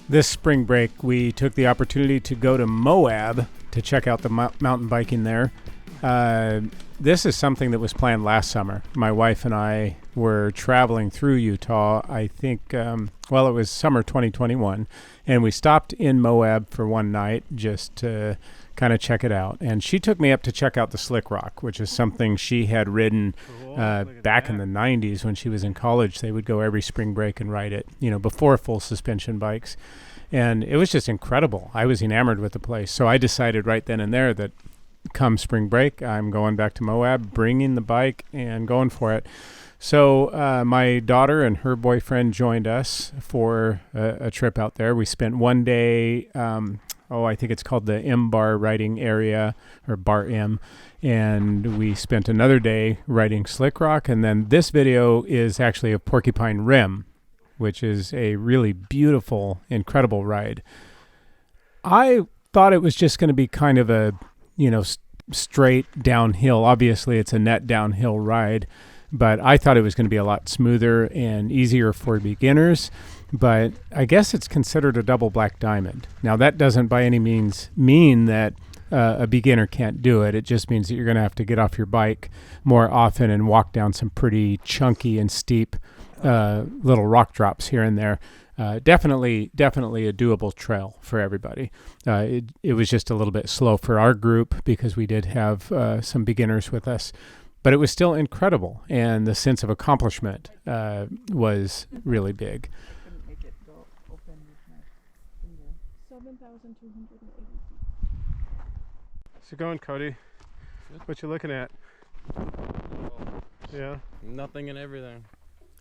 This spring break, we took the opportunity to go to Moab to check out the mountain biking there. This is something that was planned last summer. My wife and I were traveling through Utah, I think, it was summer 2021, and we stopped in Moab for one night just to kind of check it out. And she took me up to check out the Slick Rock, which is something she had ridden back in the 90s when she was in college. They would go every spring break and ride it, before full suspension bikes. And it was just incredible. I was enamored with the place. So I decided right then and there that come spring break, I'm going back to Moab, bringing the bike and going for it. So my daughter and her boyfriend joined us for a trip out there. We spent one day, I think it's called the M Bar riding area, or Bar M. And we spent another day riding Slick Rock. And then this video is actually of Porcupine Rim, which is a really beautiful, incredible ride. I thought it was just going to be kind of a, straight downhill. Obviously, it's a net downhill ride, but I thought it was going to be a lot smoother and easier for beginners. But I guess it's considered a double black diamond. Now, that doesn't by any means mean that a beginner can't do it. It just means that you're going to have to get off your bike more often and walk down some pretty chunky and steep little rock drops here and there. Definitely a doable trail for everybody. It was just a little bit slow for our group because we did have some beginners with us, but it was still incredible, and the sense of accomplishment was really big. Couldn't make it go open with my finger. 7,280 feet. How's it going, Cody? Good. What you looking at? Yeah. Nothing and everything.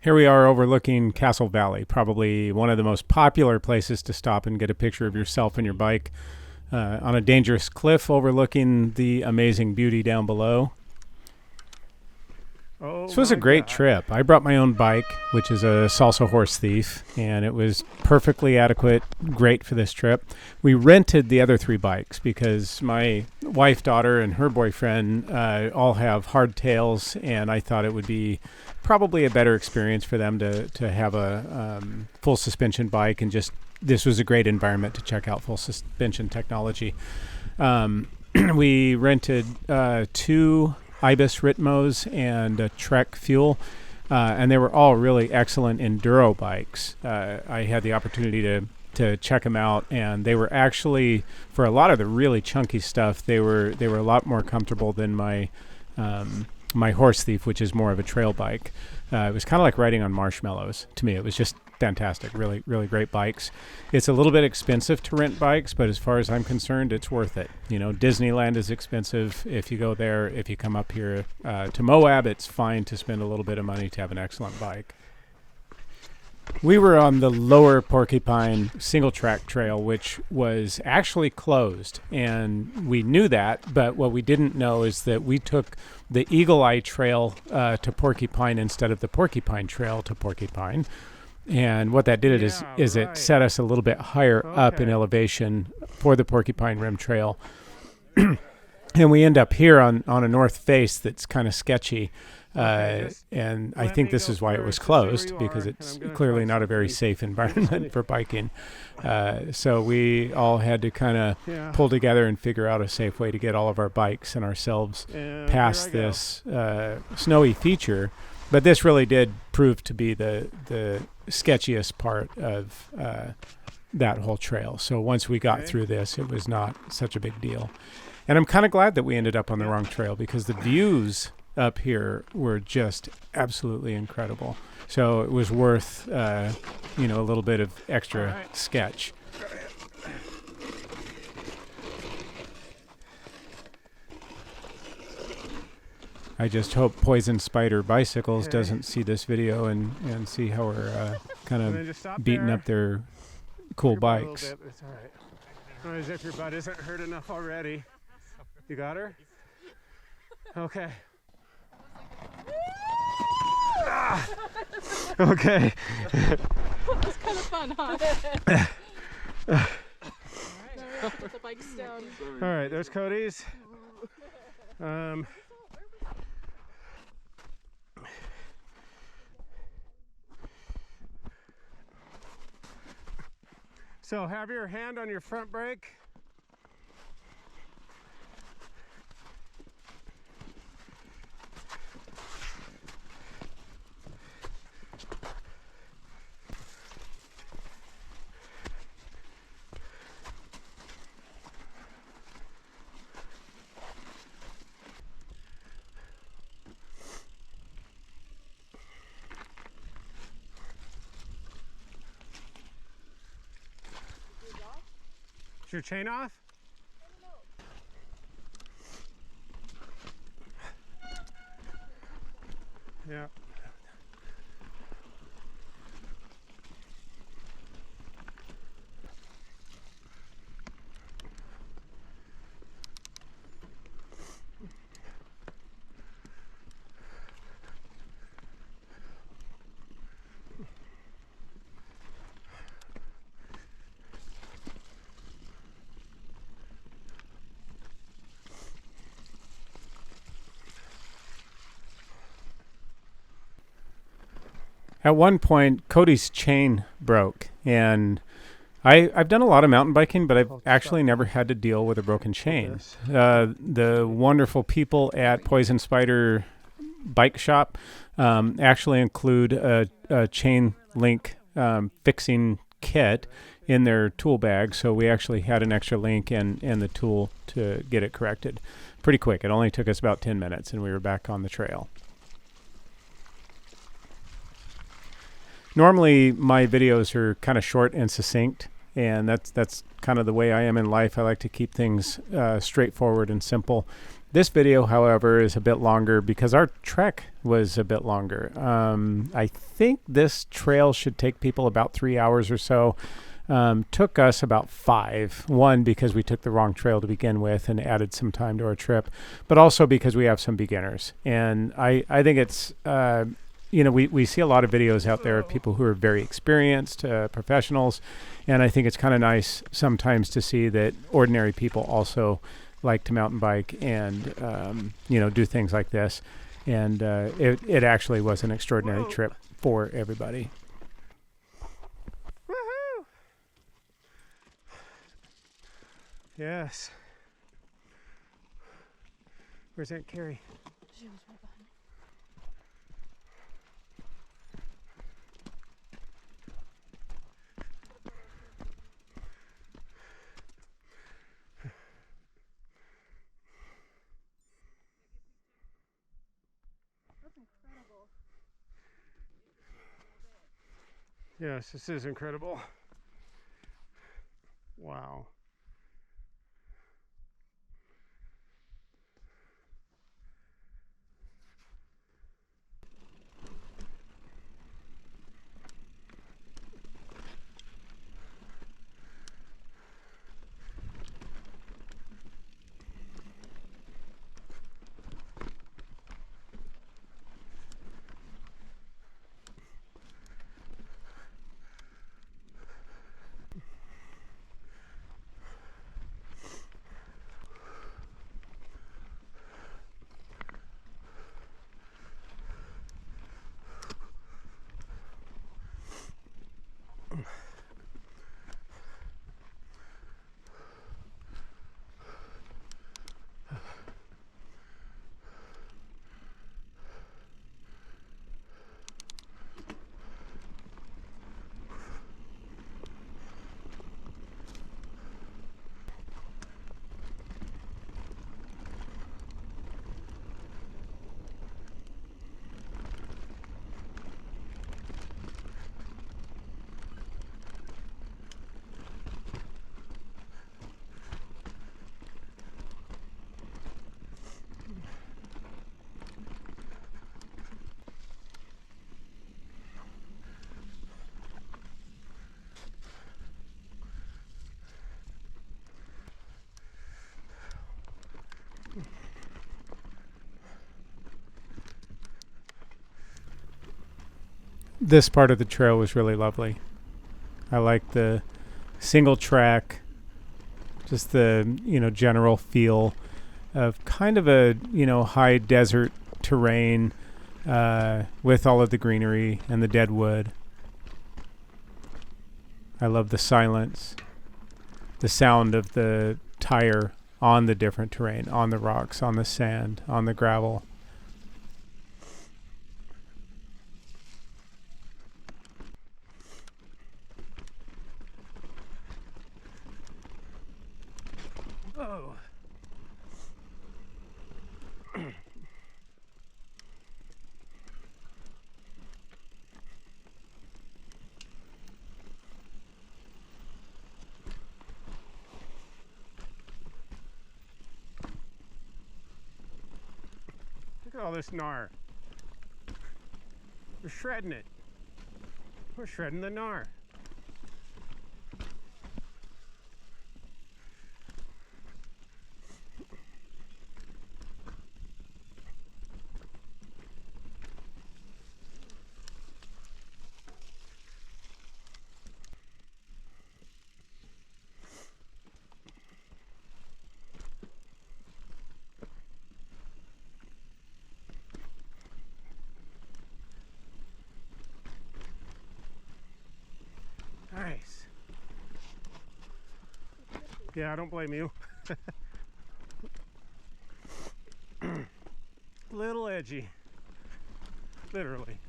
Here we are overlooking Castle Valley, probably one of the most popular places to stop and get a picture of yourself and your bike, on a dangerous cliff overlooking the amazing beauty down below. Oh, This was a great trip. I brought my own bike, which is a Salsa Horse Thief, and it was perfectly adequate, great for this trip. We rented the other three bikes because my wife, daughter, and her boyfriend all have hardtails, and I thought it would be probably a better experience for them to have a full suspension bike, and just this was a great environment to check out full suspension technology. We rented two Ibis Ritmos and a Trek Fuel, and they were all really excellent enduro bikes. I had the opportunity to check them out, and they were actually, for a lot of the really chunky stuff, they were a lot more comfortable than my Horse Thief, which is more of a trail bike. It was kind of like riding on marshmallows to me. It was just fantastic, really, really great bikes. It's a little bit expensive to rent bikes, but as far as I'm concerned, it's worth it. Disneyland is expensive. If you go there, if you come up here to Moab, it's fine to spend a little bit of money to have an excellent bike. We were on the lower Porcupine single track trail, which was actually closed, and we knew that, but what we didn't know is that we took the Eagle Eye Trail to Porcupine instead of the Porcupine Trail to Porcupine. And what that did is it set us a little bit higher up in elevation for the Porcupine Rim Trail. And we end up here on a north face that's kind of sketchy. And I think this is why it was closed, because it's clearly not a very safe environment for biking. So we all had to kind of pull together and figure out a safe way to get all of our bikes and ourselves past this snowy feature. But this really did prove to be the sketchiest part of that whole trail. So once we got through this, it was not such a big deal. And I'm kind of glad that we ended up on the wrong trail, because the views up here were just absolutely incredible. So it was worth, a little bit of extra sketch. I just hope Poison Spider Bicycles doesn't see this video and see how we're kind of beating up their cool bikes. It's all right. As if your butt isn't hurt enough already. You got her? Okay. Okay. That's kind of fun, huh? All right, put the bikes down. All right, there's Cody's. So have your hand on your front brake. Is your chain off? Yeah. At one point, Cody's chain broke, and I've done a lot of mountain biking, but I've actually never had to deal with a broken chain. The wonderful people at Poison Spider Bike Shop actually include a chain link fixing kit in their tool bag, so we actually had an extra link and the tool to get it corrected pretty quick. It only took us about 10 minutes, and we were back on the trail. Normally, my videos are kind of short and succinct, and that's kind of the way I am in life. I like to keep things straightforward and simple. This video, however, is a bit longer because our trek was a bit longer. I think this trail should take people about 3 hours or so. Took us about 5. One, because we took the wrong trail to begin with and added some time to our trip, but also because we have some beginners. And I think it's... we see a lot of videos out there of people who are very experienced, professionals, and I think it's kind of nice sometimes to see that ordinary people also like to mountain bike and, do things like this. And it actually was an extraordinary trip for everybody. Woohoo! Yes. Where's Aunt Carrie? She was right behind me. Incredible. Yes, this is incredible. Wow. This part of the trail was really lovely. I like the single track, just the, general feel of kind of a, high desert terrain with all of the greenery and the dead wood. I love the silence. the sound of the tire on the different terrain, on the rocks, on the sand, on the gravel. Oh. Look at all this gnar. We're shredding it. We're shredding the gnar. Nice. Yeah, I don't blame you. Little edgy. Literally.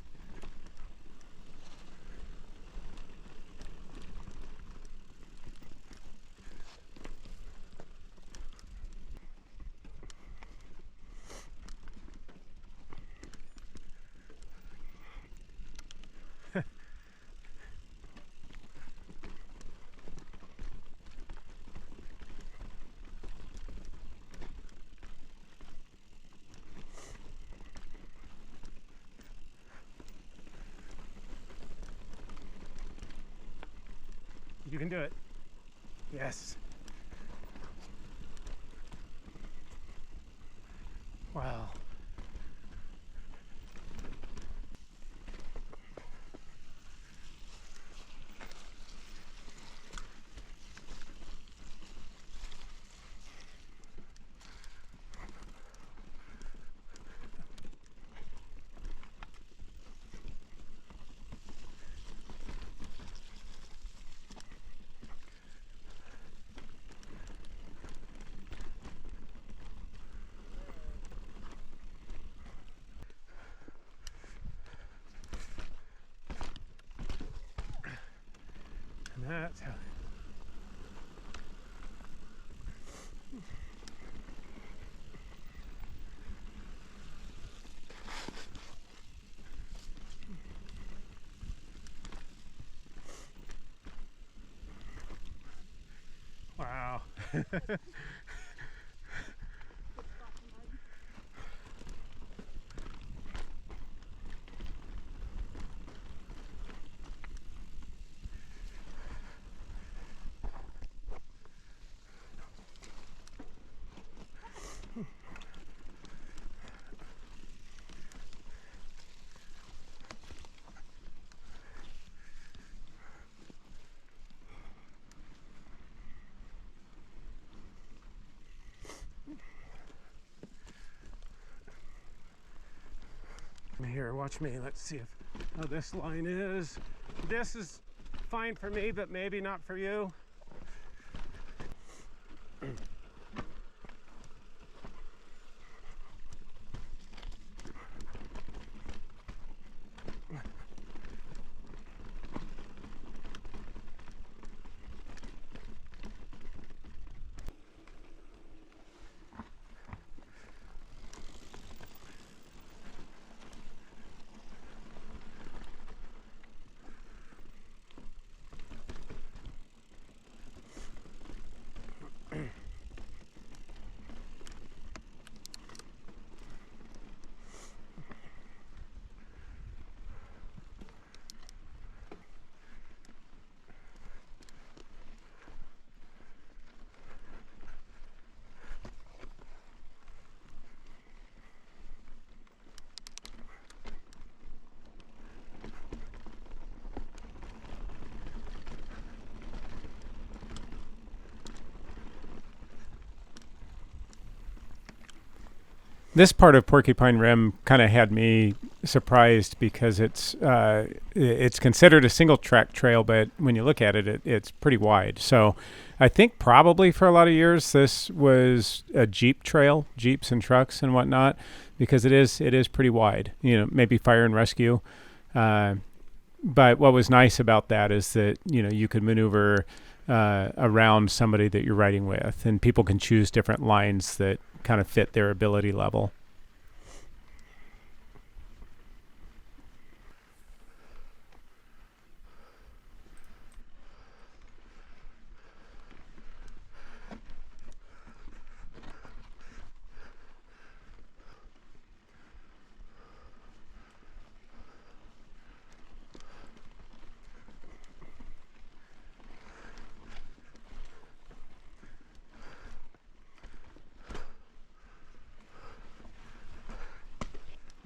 You can do it. Yes. Wow. And that's how. Wow. Here, watch me. Let's see how this line is. This is fine for me, but maybe not for you. this part of Porcupine Rim kind of had me surprised because it's considered a single track trail, but when you look at it, it's pretty wide. So I think probably for a lot of years this was a Jeep trail, Jeeps and trucks and whatnot, because it is pretty wide. Maybe fire and rescue. But what was nice about that is that you could maneuver around somebody that you're riding with, and people can choose different lines that kind of fit their ability level.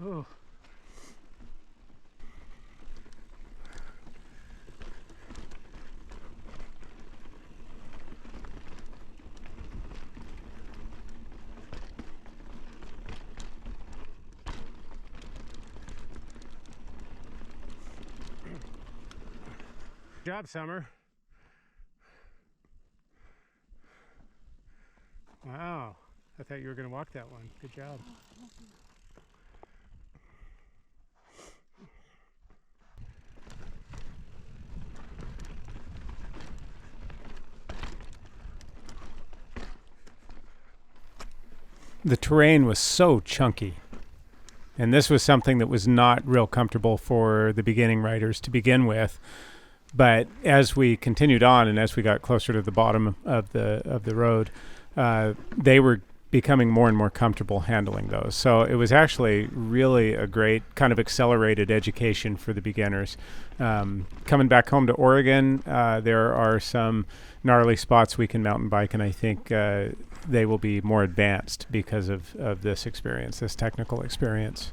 Oh. Good job, Summer. Wow. I thought you were going to walk that one. Good job. The terrain was so chunky, and this was something that was not real comfortable for the beginning riders to begin with. But as we continued on and as we got closer to the bottom of the road, they were becoming more and more comfortable handling those. So it was actually really a great kind of accelerated education for the beginners. Coming back home to Oregon, there are some gnarly spots we can mountain bike, and I think they will be more advanced because of this experience, this technical experience.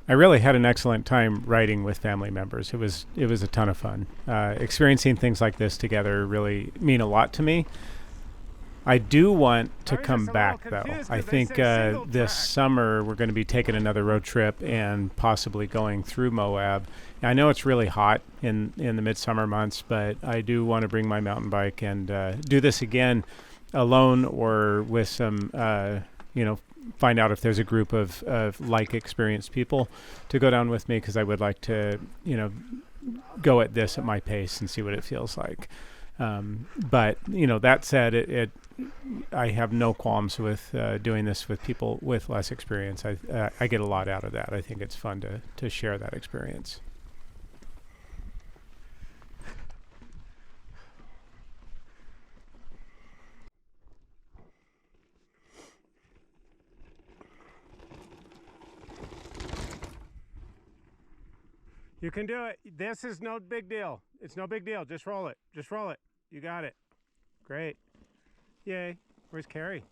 I really had an excellent time riding with family members. It was a ton of fun. Experiencing things like this together really mean a lot to me. I do want to come back, though. I think this summer we're going to be taking another road trip and possibly going through Moab. I know it's really hot in the midsummer months, but I do want to bring my mountain bike and do this again alone or with some, find out if there's a group of like experienced people to go down with me, because I would like to, go at this at my pace and see what it feels like. But that said, I have no qualms with doing this with people with less experience. I get a lot out of that. I think it's fun to share that experience. You can do it. This is no big deal. It's no big deal. Just roll it. Just roll it. You got it. Great. Yay. Where's Carrie?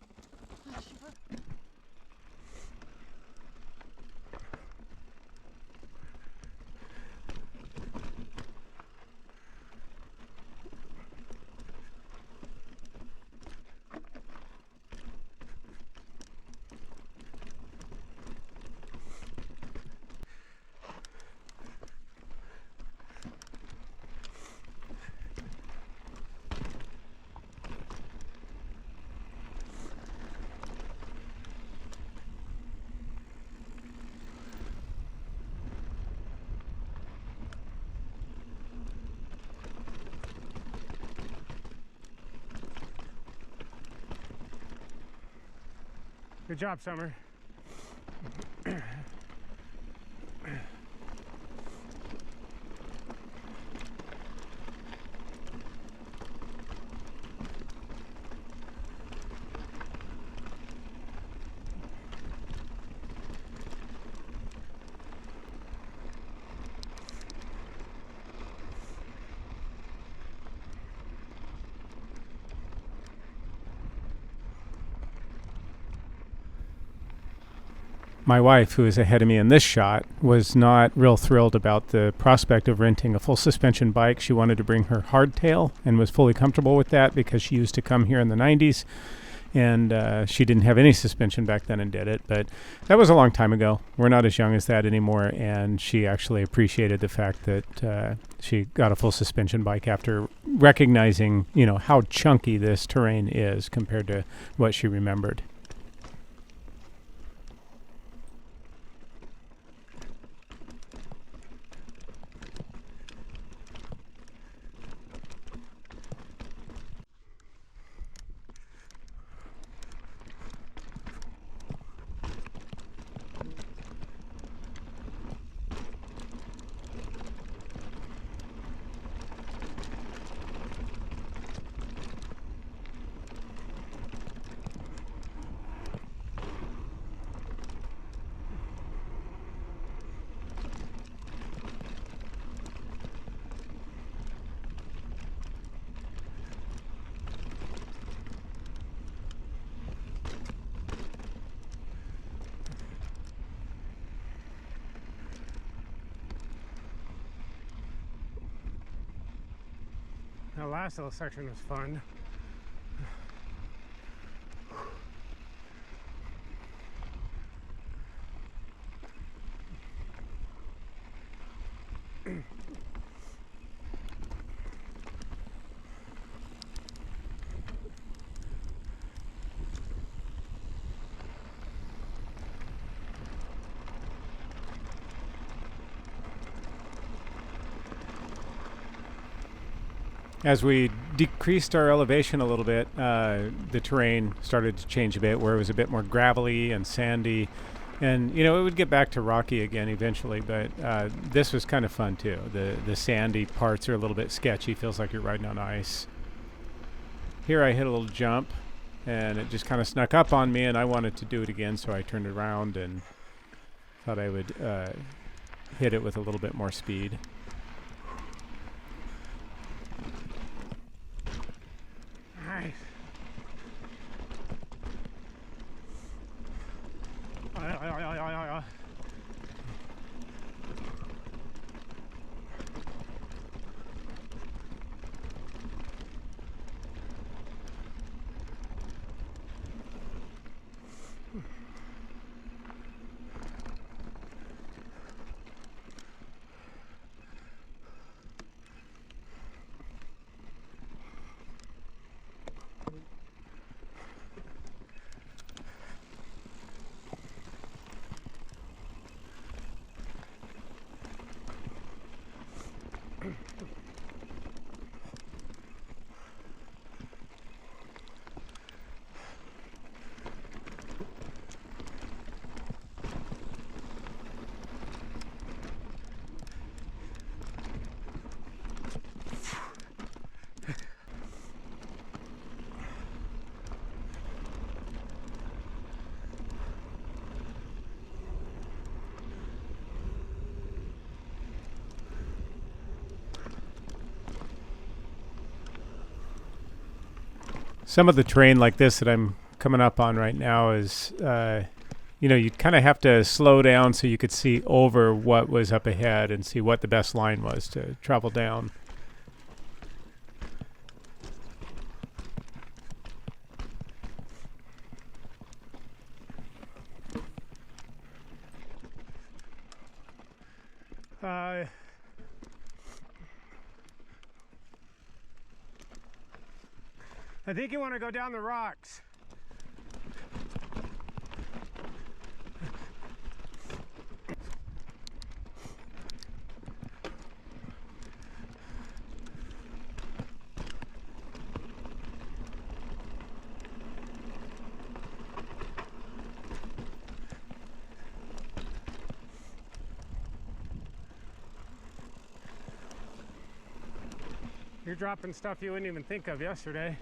Good job, Summer. my wife, who is ahead of me in this shot, was not real thrilled about the prospect of renting a full suspension bike. She wanted to bring her hardtail and was fully comfortable with that because she used to come here in the 90s, and she didn't have any suspension back then and did it. But that was a long time ago. We're not as young as that anymore, and she actually appreciated the fact that she got a full suspension bike after recognizing, how chunky this terrain is compared to what she remembered. The last little section was fun. As we decreased our elevation a little bit, the terrain started to change a bit, where it was a bit more gravelly and sandy. And, it would get back to rocky again eventually, but this was kind of fun too. The sandy parts are a little bit sketchy, feels like you're riding on ice. Here I hit a little jump, and it just kind of snuck up on me, and I wanted to do it again, so I turned around and thought I would hit it with a little bit more speed. Nice. Some of the terrain like this that I'm coming up on right now is, you kind of have to slow down so you could see over what was up ahead and see what the best line was to travel down. I think you want to go down the rocks. You're dropping stuff you wouldn't even think of yesterday.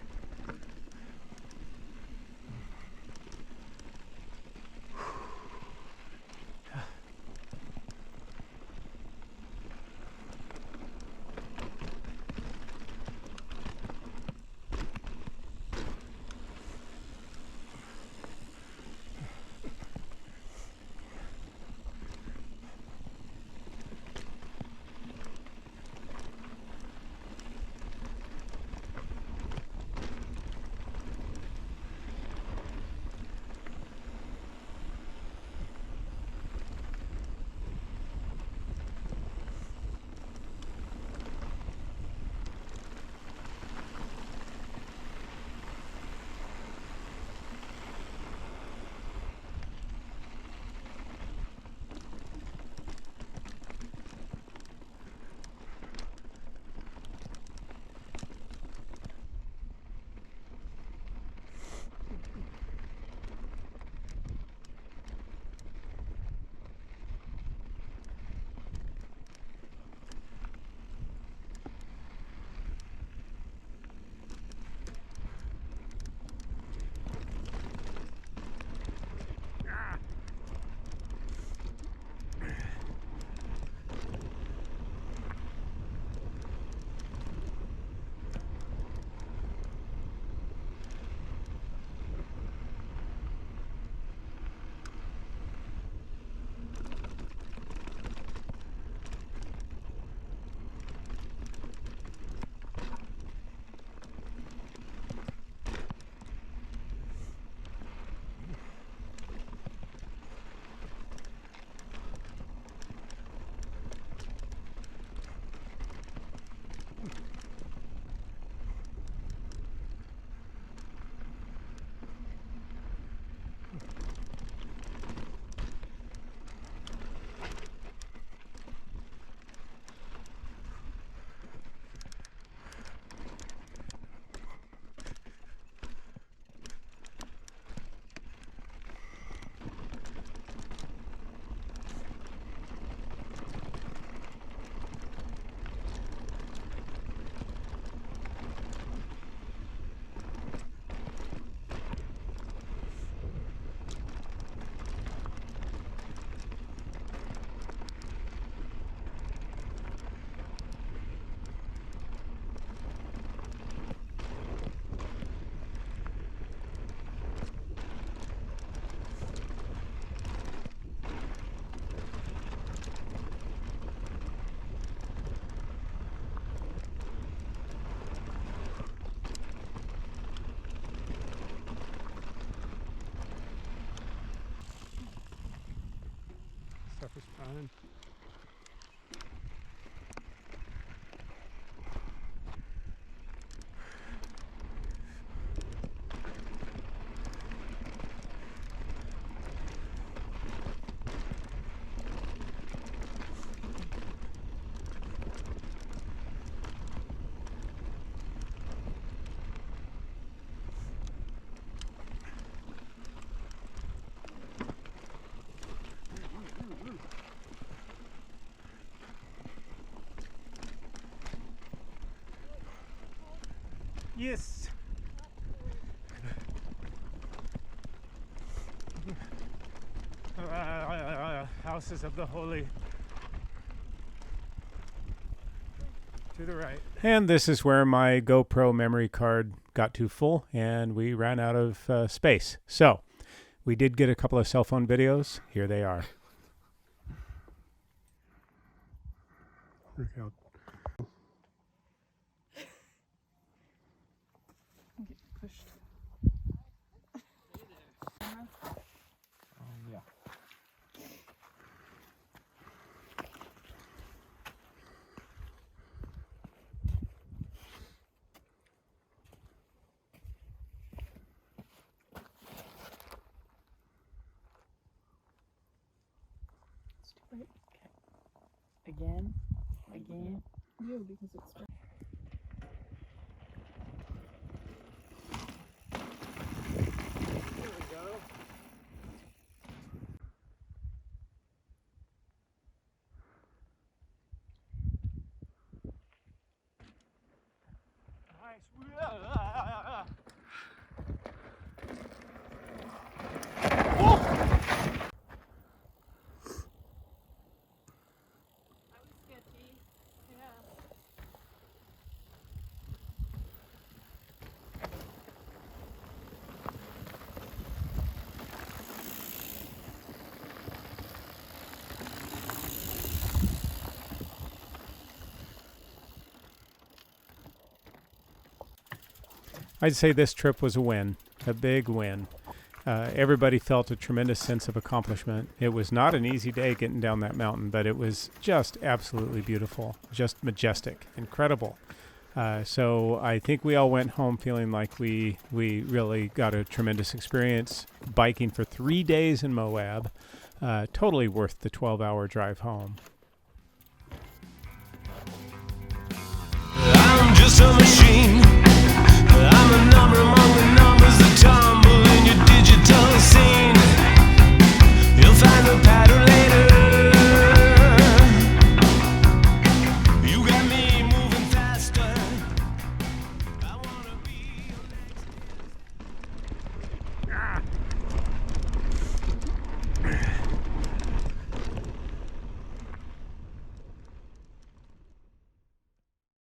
Fun. Yes. Houses of the holy. To the right. And this is where my GoPro memory card got too full and we ran out of space. So we did get a couple of cell phone videos. Here they are. Look out. Pushed. Yeah. It's too bright. Again. Again. You, because it's bright. I'd say this trip was a win, a big win. Everybody felt a tremendous sense of accomplishment. It was not an easy day getting down that mountain, but it was just absolutely beautiful, just majestic, incredible. So I think we all went home feeling like we really got a tremendous experience biking for 3 days in Moab. Totally worth the 12-hour drive home.